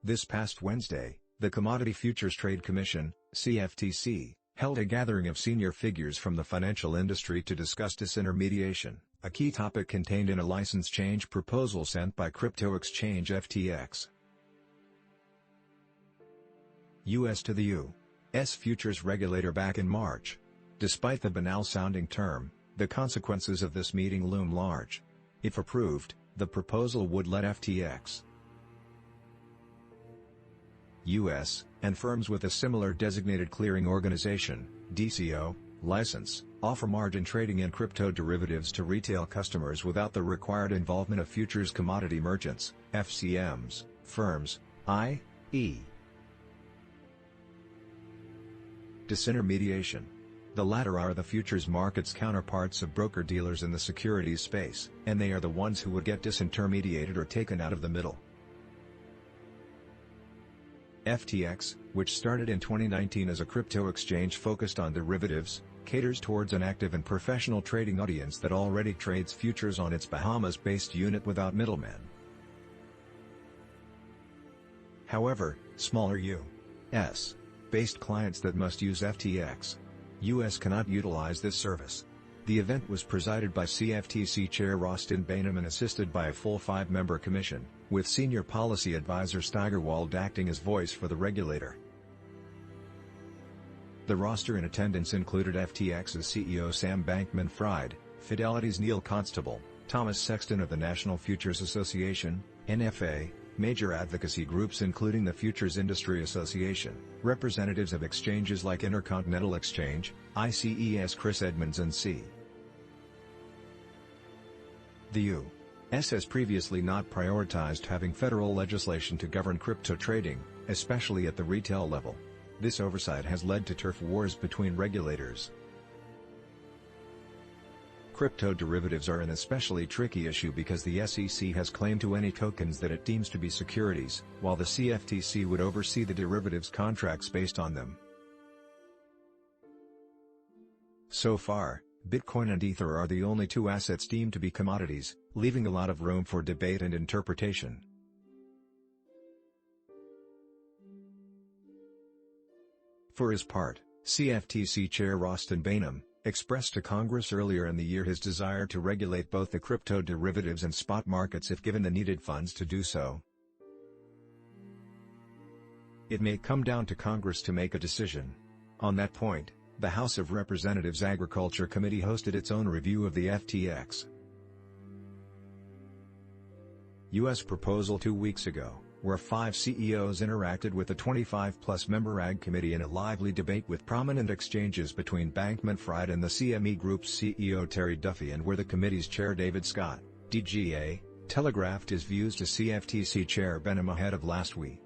This past Wednesday, the Commodity Futures Trade Commission, CFTC, held a gathering of senior figures from the financial industry to discuss disintermediation, a key topic contained in a license change proposal sent by crypto exchange FTX. U.S. to the U.S. futures regulator back in March. Despite the banal-sounding term, the consequences of this meeting loom large. If approved, the proposal would let FTX, U.S., and firms with a similar designated clearing organization, DCO, license, offer margin trading in crypto derivatives to retail customers without the required involvement of futures commodity merchants, FCMs, firms, i.e. disintermediation. The latter are the futures market's counterparts of broker-dealers in the securities space, and they are the ones who would get disintermediated or taken out of the middle. FTX, which started in 2019 as a crypto exchange focused on derivatives, caters towards an active and professional trading audience that already trades futures on its Bahamas-based unit without middlemen. However, smaller U.S. based clients that must use FTX, U.S. cannot utilize this service. The event was presided by CFTC Chair Bankman and assisted by a full 5-member commission, with senior policy advisor Steigerwald acting as voice for the regulator. The roster in attendance included FTX's CEO Sam Bankman-Fried, Fidelity's Neil Constable, Thomas Sexton of the National Futures Association, NFA, major advocacy groups including the Futures Industry Association, representatives of exchanges like Intercontinental Exchange, ICES Chris Edmonds and C. The U.S. has previously not prioritized having federal legislation to govern crypto trading, especially at the retail level. This oversight has led to turf wars between regulators. Crypto derivatives are an especially tricky issue because the SEC has claim to any tokens that it deems to be securities, while the CFTC would oversee the derivatives contracts based on them. So far, Bitcoin and Ether are the only two assets deemed to be commodities, leaving a lot of room for debate and interpretation. For his part, CFTC Chair Bankman expressed to Congress earlier in the year his desire to regulate both the crypto derivatives and spot markets if given the needed funds to do so. It may come down to Congress to make a decision. On that point, the House of Representatives Agriculture Committee hosted its own review of the FTX U.S. proposal 2 weeks ago, where 5 CEOs interacted with the 25-plus member Ag Committee in a lively debate with prominent exchanges between Bankman-Fried and the CME Group's CEO Terry Duffy, and where the committee's chair David Scott, DGA, telegraphed his views to CFTC Chair Bankman ahead of last week.